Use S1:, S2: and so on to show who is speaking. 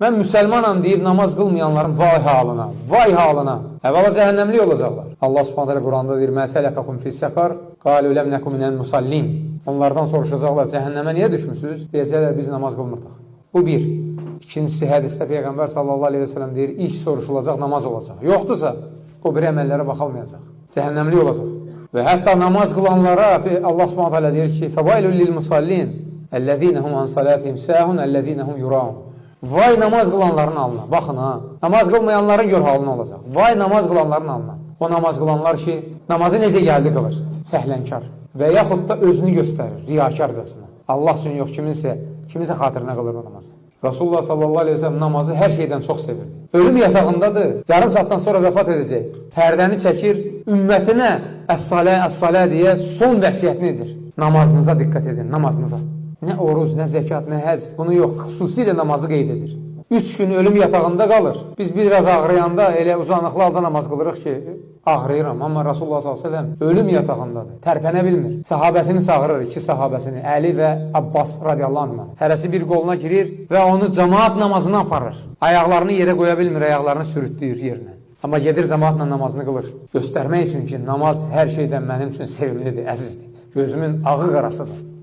S1: Mən müsəlmanam deyib namaz qılmayanların vay halına, vay halına. Əvvəla cəhənnəmli olacaqlar. Allah Subhanahu taala Quranda deyir: "Məsələkəkum fis-səqar, qalu lem nekum minel musallin." Onlardan soruşacaqlar: "Cəhənnəmə niyə düşmüsünüz?" Deyəcəklər: "Biz namaz qılmırdıq." Bu bir. İkincisi, hədisdə Peyğəmbər sallallahu aleyhi ve sellem deyir: "İlk soruşulacaq namaz olacaq. Yoxdursa, o bir əməllərə baxılmayacaq. Cəhənnəmli olacaq." Və hətta namaz qılanlara Allah Subhanahu taala deyir ki: "Fəvailul lil-musallin, ellezînehum an salatihim sâhun, ellezînehum yurâun." Vay namaz qılanların alına. Baxın ha. Namaz qılmayanların gör halına olacaq. Vay namaz qılanların alına. O namaz qılanlar ki, namazı necə gəldi qılır? Səhlənkar. Və yaxud da özünü göstərir, riyakarcasına. Allah üçün yox, kiminsə xatirinə qılır o namazı. Rasulullah sallallahu aleyhi ve sellem namazı hər şeydən çox sevirdi. Ölüm yatağındadır, yarım saatdan sonra vəfat edəcək. Pərdəni çəkir, ümmətinə əs-salə, əs-salə deyə son vəsiyyətini edir. Namazınıza diqqət edin, namazınıza. Nə oruz, nə zəkat, nə həc, bunu yox, xüsusilə namazı qeyd edir. 3 gün ölüm yatağında qalır. Biz biraz ağrıyanda elə uzanıqlı halda namaz qılırıq ki, ağrıyıram. Amma Rasulullah s.ə.v ölüm yatağındadır, tərpənə bilmir. Sahabəsini çağırır, 2 sahabəsini, Əli və Abbas radiyallahu anh. Hərəsi bir qoluna girir və onu cəmaat namazına aparır. Ayaqlarını yerə qoya bilmir, ayaqlarını sürütlüyür yerinə. Amma gedir cəmaatla namazını qılır. Göstərmək üçün ki, namaz hər şeydən mənim üçün sevimlidir, əzizdir. Gözümün ağı qarasıdır.